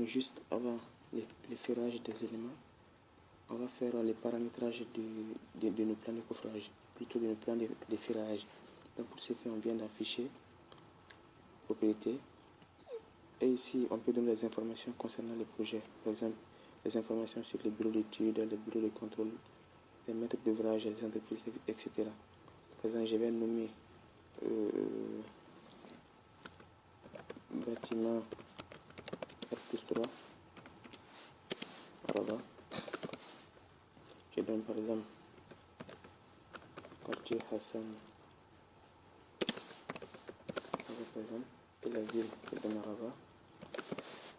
Donc juste avant l'effleurage des éléments, on va faire les paramétrages de nos plans de coffrage, plutôt de nos plans d'effleurage. Donc pour ce faire, on vient d'afficher propriétés. Et ici, on peut donner des informations concernant les projets. Par exemple, les informations sur les bureaux d'études, les bureaux de contrôle, les maîtres d'ouvrage, les entreprises, etc. Par exemple, je vais nommer bâtiment R+3. Voilà. Je donne par exemple quartier Hassan, par exemple, et la ville de Marava.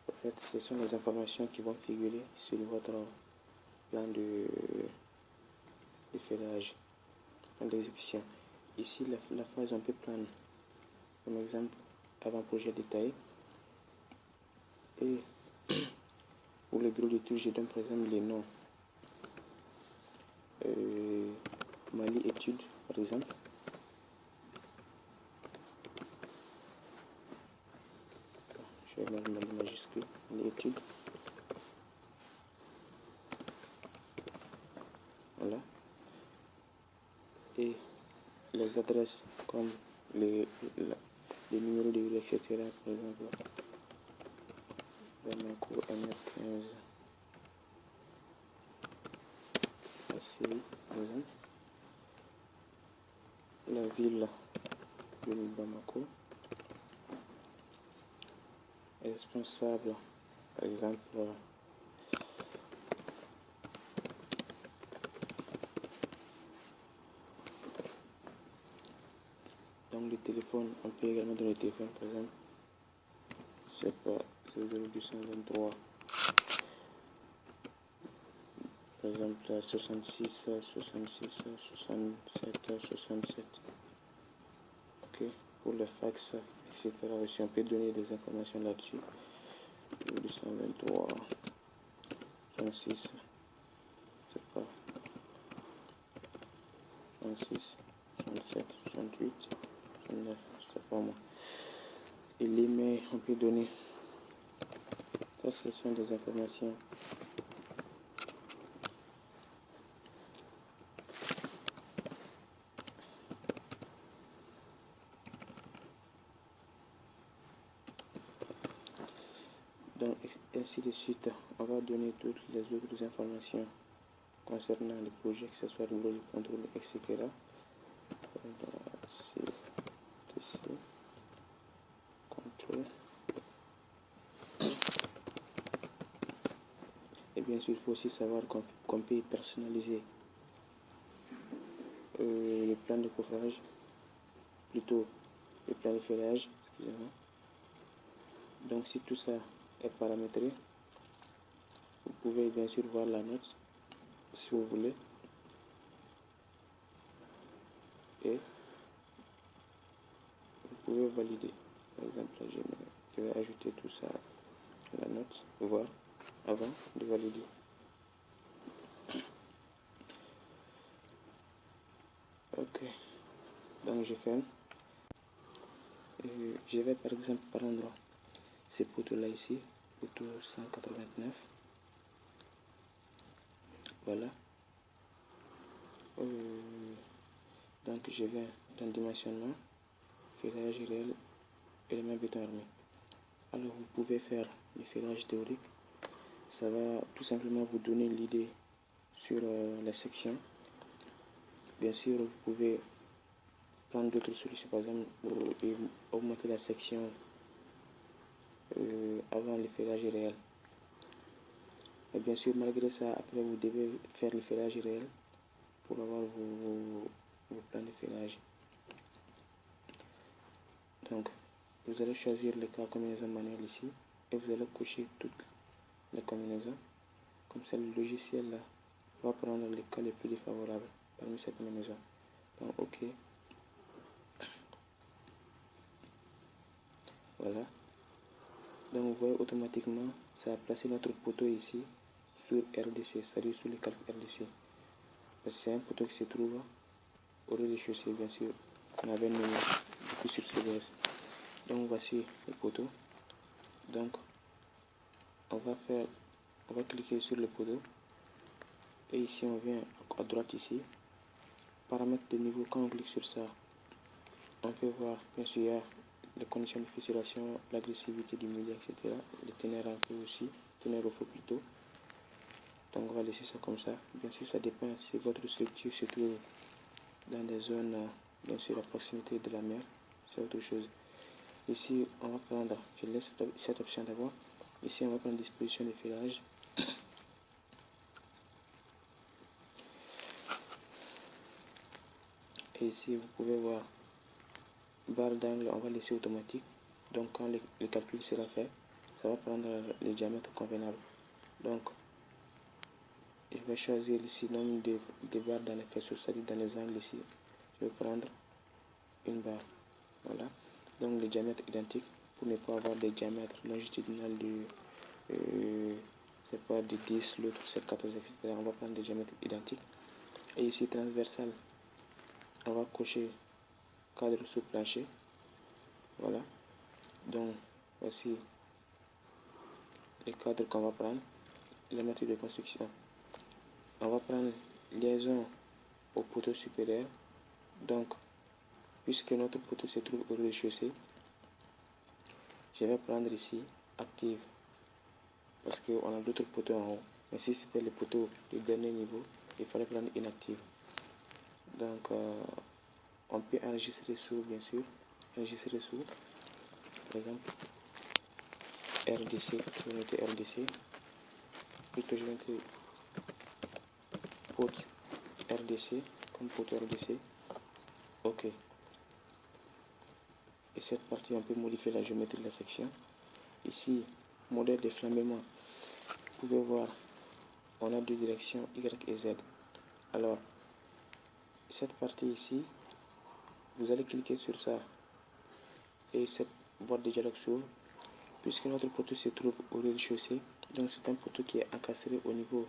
En fait, ce sont les informations qui vont figurer sur votre plan de feuillage, plan d'exécution. Ici, la phase on peut prendre comme exemple avant-projet détaillé. Et pour le bureau d'études, je donne par exemple les noms. Mali études, par exemple. Je vais mettre Mali majuscule, Mali études. Voilà. Et les adresses comme les numéros de rue, etc. Par exemple, Bamako MR15, ACI, par exemple. La ville de Bamako. Responsable, par exemple, donc le téléphone, on peut également donner le téléphone, par exemple, c'est pas 00223, par exemple 66 66 67 67. Ok, pour le fax, etc. aussi, on peut donner des informations là-dessus. 223 36, c'est pas 36 67 68 69, c'est pas moi. Et l'email, on peut donner. Ça, ce sont des informations. Donc, ainsi de suite, on va donner toutes les autres informations concernant les projets, que ce soit le bureau de contrôle, etc. CTC, contrôle. Et bien sûr, il faut aussi savoir qu'on peut personnaliser le plan de coffrage, plutôt le plan de feuillage, excusez-moi. Donc, si tout ça est paramétré, vous pouvez bien sûr voir la note si vous voulez. Et vous pouvez valider. Par exemple, je vais ajouter tout ça à la note, voir avant de valider. Ok, donc je ferme. Je vais par exemple prendre ces poteaux là ici, poteau 189. Voilà. Donc je vais dans dimensionnement, feuillage réel, élément béton armé. Alors vous pouvez faire le feuillage théorique. Ça va tout simplement vous donner l'idée sur la section. Bien sûr, vous pouvez prendre d'autres solutions, par exemple augmenter la section avant le feuillage réel. Et bien sûr, malgré ça, après vous devez faire le feuillage réel pour avoir vos plans de feuillage. Donc, vous allez choisir le cas combinaison manuelle ici et vous allez cocher toutes les combinaisons. Comme ça, le logiciel là va prendre les cas les plus défavorables parmi ces combinaisons. Donc, OK. Voilà. Donc, vous voyez automatiquement, ça a placé notre poteau ici sur RDC, c'est-à-dire sur le calque RDC. C'est un poteau qui se trouve au rez-de-chaussée, bien sûr. On avait nommé du coup sur CVS. Donc, voici le poteau. Donc, on va cliquer sur le poteau. Et ici, on vient à droite ici. Paramètres de niveau, quand on clique sur ça, on peut voir, bien sûr, il y a les conditions de fissuration, l'agressivité du milieu, etc. Le teneur un peu aussi, teneur au faux plutôt. Donc on va laisser ça comme ça. Bien sûr, ça dépend si votre structure se trouve dans des zones, bien sûr, à proximité de la mer, c'est autre chose. Ici, on va prendre, je laisse cette option d'abord. Ici, on va prendre disposition des filages. Et ici, vous pouvez voir, barre d'angle, on va laisser automatique. Donc quand le calcul sera fait, ça va prendre le diamètre convenable. Donc, je vais choisir ici le nombre de barres dans les faisceaux, c'est-à-dire dans les angles ici. Je vais prendre une barre. Voilà. Donc le diamètre identique pour ne pas avoir des diamètres longitudinaux c'est pas de 10, l'autre c'est 14, etc. On va prendre des diamètres identiques. Et ici transversal, on va cocher cadre sous plancher. Voilà. Donc voici les cadres qu'on va prendre. La méthode de construction. On va prendre liaison au poteau supérieur. Donc, puisque notre poteau se trouve au rez-de-chaussée, je vais prendre ici active. Parce qu'on a d'autres poteaux en haut. Mais si c'était le poteau du dernier niveau, il fallait prendre inactive. Donc, on peut enregistrer sous, bien sûr. Enregistrer sous. Par exemple, RDC. Je vais mettre RDC. Plutôt, je vais mettre port RDC. Comme poteau RDC. OK. Et cette partie, on peut modifier la géométrie de la section. Ici, modèle de flambement. Vous pouvez voir, on a deux directions, Y et Z. Alors, cette partie ici, vous allez cliquer sur ça. Et cette boîte de dialogue s'ouvre. Puisque notre poteau se trouve au rez-de-chaussée, donc c'est un poteau qui est encastré au niveau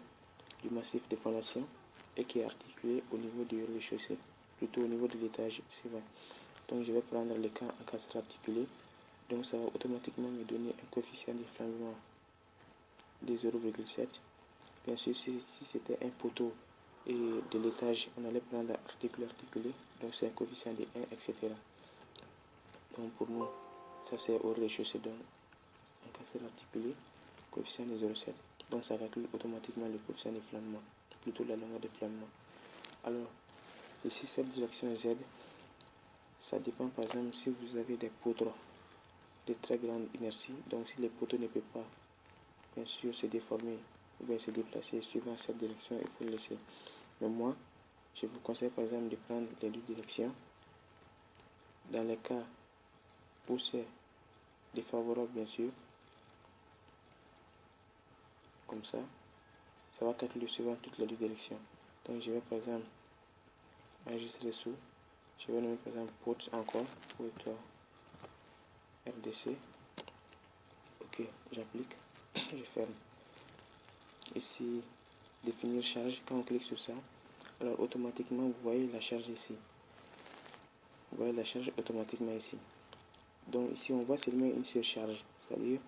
du massif de fondation et qui est articulé au niveau du rez-de-chaussée, plutôt au niveau de l'étage suivant. Donc je vais prendre le camp encastré articulé. Donc ça va automatiquement me donner un coefficient de flambement de 0,7. Bien sûr, si c'était un poteau et de l'étage, on allait prendre articulé, donc c'est un coefficient de 1, etc. Donc pour nous, ça c'est au rez-de-chaussée, donc encastré articulé, coefficient de 0,7. Donc ça calcule automatiquement le coefficient de flambement, plutôt la longueur de flambement. Alors, ici cette direction Z, ça dépend par exemple si vous avez des poutres de très grande inertie, donc si le poteau ne peut pas, bien sûr, se déformer ou bien se déplacer suivant cette direction, il faut le laisser. Mais moi, je vous conseille par exemple de prendre les deux directions. Dans les cas où c'est défavorable, bien sûr, comme ça va calculer suivant toutes les deux directions. Donc je vais par exemple enregistrer sous, je vais nommer par exemple port encore, pour RDC. OK, j'applique, je ferme. Ici, définir charge, quand on clique sur ça, alors automatiquement vous voyez la charge ici. Vous voyez la charge automatiquement ici. Donc ici on voit seulement une surcharge, c'est-à-dire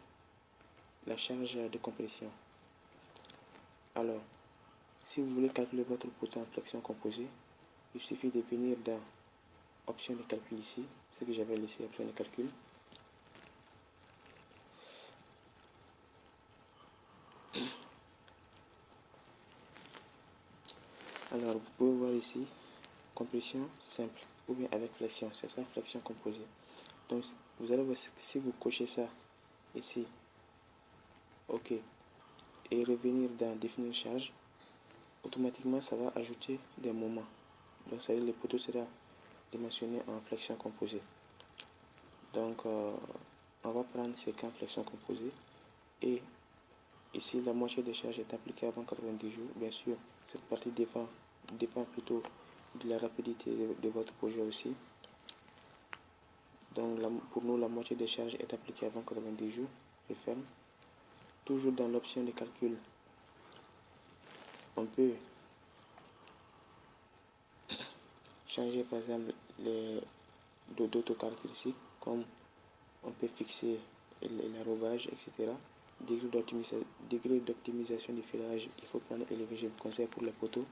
la charge de compression. Alors, si vous voulez calculer votre poteau en flexion composée, il suffit de venir dans option de calcul ici, ce que j'avais laissé option de calcul. Alors vous pouvez voir ici, compression simple ou bien avec flexion, c'est ça, flexion composée. Donc vous allez voir si vous cochez ça ici, OK, et revenir dans définir charge, automatiquement ça va ajouter des moments. Donc ça veut dire le poteau sera dimensionné en flexion composée. Donc on va prendre ce cas en flexion composée et ici la moitié de charge est appliquée avant 90 jours. Bien sûr, cette partie dépend plutôt de la rapidité de votre projet aussi. Donc pour nous, la moitié des charges est appliquée avant 90 jours. Je ferme. Toujours dans l'option de calcul, on peut changer par exemple d'autres caractéristiques, comme on peut fixer l'arrobage, etc. degré d'optimisation du filage, il faut prendre élevé, je vous conseille pour les poteaux.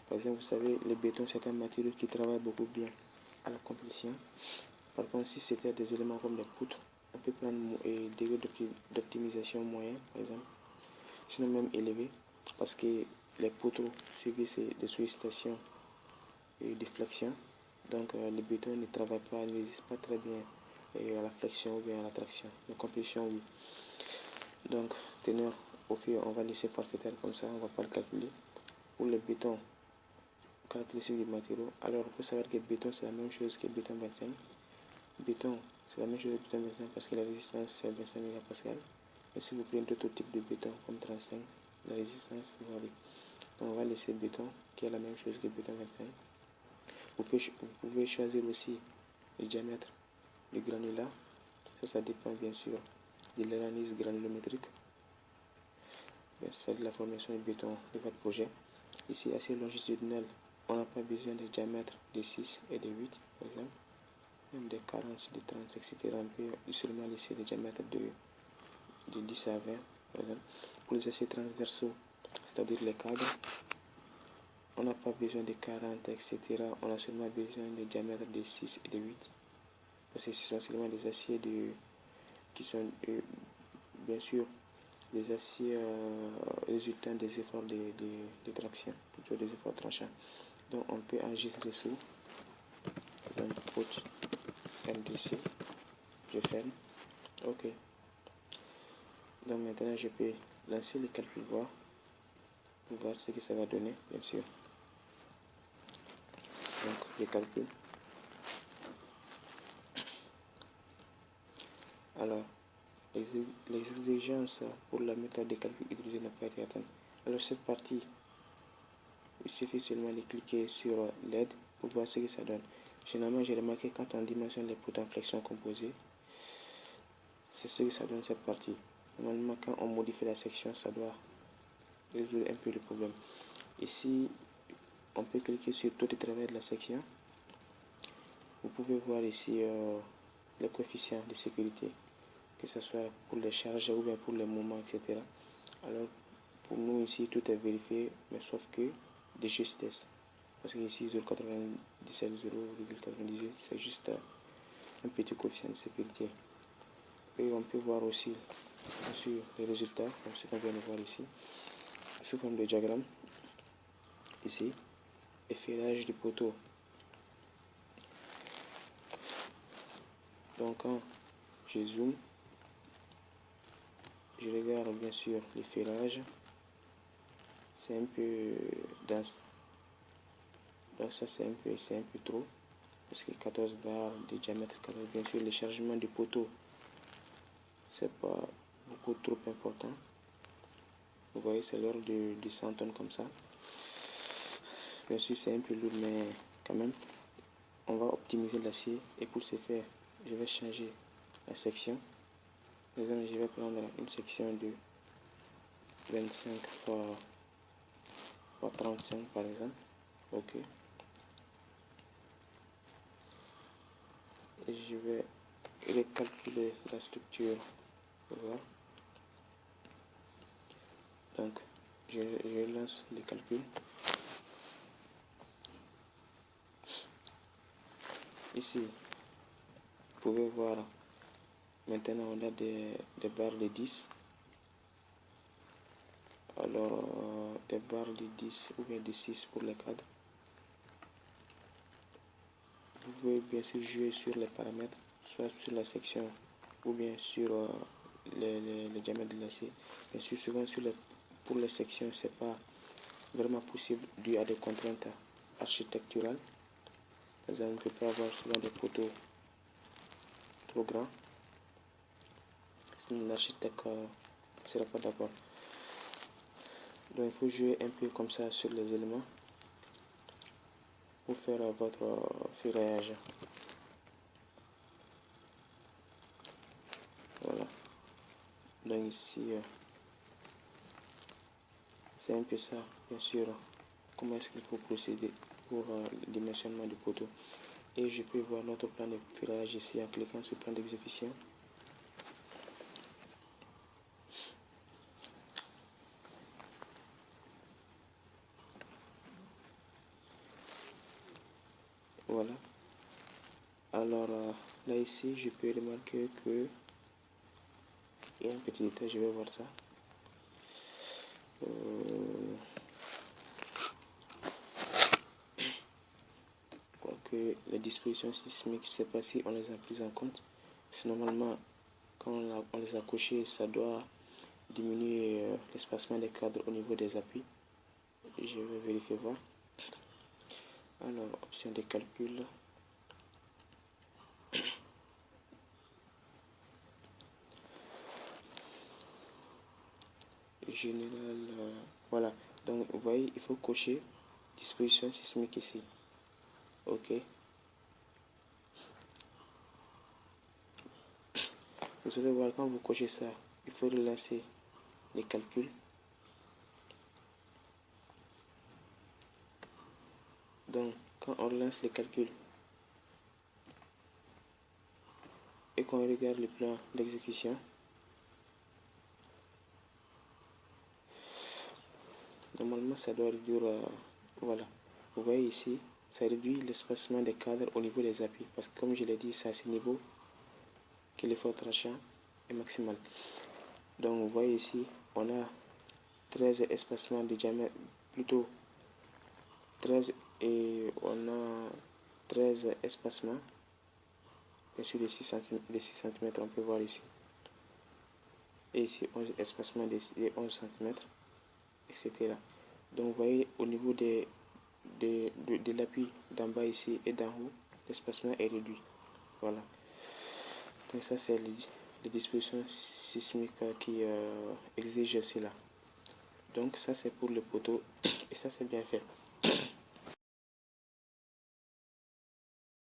Par exemple, vous savez, le béton, c'est un matériau qui travaille beaucoup bien à la complétion. Par contre, si c'était des éléments comme les poutres, on peut prendre un degré d'optimisation moyen, par exemple, sinon même élevé, parce que les poteaux subissent des sollicitations et des flexions. Donc, le béton ne travaille pas, ne résiste pas très bien à la flexion ou bien à la traction. La complétion, oui. Donc, teneur au fil, on va laisser forfaitaire comme ça, on ne va pas le calculer. Pour le béton, caractéristique du matériau, alors il faut savoir que le béton c'est la même chose que le béton 25. Béton, c'est la même chose que le béton 25 parce que la résistance c'est 25 mégapascal. Et si vous prenez d'autres types de béton comme 35, la résistance varie. Donc on va laisser le béton qui est la même chose que le béton 25. Vous pouvez choisir aussi le diamètre du granulat. Ça dépend bien sûr de l'analyse granulométrique. C'est de la formation du béton de votre projet. Ici, assez longitudinal, on n'a pas besoin de diamètre de 6 et de 8, par exemple. Même des 40, de 30, etc. On peut seulement laisser des diamètres de 10 à 20, par exemple. Pour les aciers transversaux, c'est-à-dire les cadres, on n'a pas besoin de 40, etc. On a seulement besoin de diamètres de 6 et de 8. Parce que ce sont seulement des aciers qui sont, bien sûr, des aciers résultant des efforts de traction, plutôt des efforts tranchants. Donc on peut enregistrer sous, par exemple, put MDC, je ferme, ok. Donc maintenant je peux lancer le calcul pour voir ce que ça va donner, bien sûr. Donc le calcul. Alors, les exigences pour la méthode de calcul utilisée n'ont pas été atteintes. Alors cette partie, il suffit seulement de cliquer sur l'aide pour voir ce que ça donne. Généralement, j'ai remarqué quand on dimensionne les poutres en flexion composée, c'est ce que ça donne cette partie. Normalement, quand on modifie la section, ça doit résoudre un peu le problème. Ici, on peut cliquer sur tout le travail de la section. Vous pouvez voir ici les coefficients de sécurité, que ce soit pour les charges ou bien pour les mouvements, etc. Alors, pour nous ici, tout est vérifié, mais sauf que de justesse. Parce que ici, 0,97, 0,98, c'est juste un petit coefficient de sécurité. Et on peut voir aussi, bien sûr, les résultats, comme ce qu'on vient de voir ici, sous forme de diagramme. Ici, effilage du poteau. Donc, quand je zoome, je regarde bien sûr l'effilage. C'est un peu dense. Donc, ça, c'est un peu trop. Parce que 14 barres de diamètre, 14, bien sûr, le chargement du poteau, c'est pas beaucoup trop important. Vous voyez, c'est l'ordre de 100 tonnes comme ça. Bien sûr, c'est un peu lourd, mais quand même, on va optimiser l'acier. Et pour ce faire, je vais changer la section. Par exemple, je vais prendre une section de 25 fois 35 par exemple. Ok. Et je vais recalculer la structure. Voilà. Donc, je lance le calcul. Ici, vous pouvez voir, maintenant on a des barres de 10. Alors, des barres de 10 ou bien de 6 pour les cadres. Vous pouvez bien sûr jouer sur les paramètres, soit sur la section ou bien sur le diamètre de l'acier. Bien sûr, souvent pour les sections, c'est pas vraiment possible dû à des contraintes architecturales. Par exemple, on ne peut pas avoir souvent des poteaux trop grands. Sinon, l'architecte ne sera pas d'accord. Donc, il faut jouer un peu comme ça sur les éléments pour faire votre ferraillage. Voilà. Donc ici, c'est un peu ça, bien sûr, comment est-ce qu'il faut procéder pour le dimensionnement du poteau. Et je peux voir notre plan de ferrage ici en cliquant sur plan d'exécution. Voilà. Alors là ici, je peux remarquer que il y a un petit détail, je vais voir ça. Quoique les dispositions sismiques, je ne sais pas si on les a prises en compte. Parce que normalement, quand on les a cochées, ça doit diminuer l'espacement des cadres au niveau des appuis. Je vais vérifier voir. Alors, option de calcul. Général, voilà. Donc, vous voyez, il faut cocher disposition sismique ici. OK. Vous allez voir, quand vous cochez ça, il faut relancer les calculs. Donc, quand on relance les calculs et qu'on regarde le plan d'exécution, normalement, ça doit réduire, voilà. Vous voyez ici, ça réduit l'espacement des cadres au niveau des appuis. Parce que comme je l'ai dit, c'est à ce niveau que l'effort tranchant est maximal. Donc, vous voyez ici, on a 13 espacements de diamètre, plutôt 13, et on a 13 espacements, bien sûr de 6 cm, on peut voir ici. Et ici, 11 espacements de 11 cm, etc. Donc, vous voyez, au niveau de l'appui d'en bas ici et d'en haut, l'espacement est réduit. Voilà. Donc, ça, c'est les dispositions sismiques qui exigent cela. Donc, ça, c'est pour le poteau, et ça, c'est bien fait.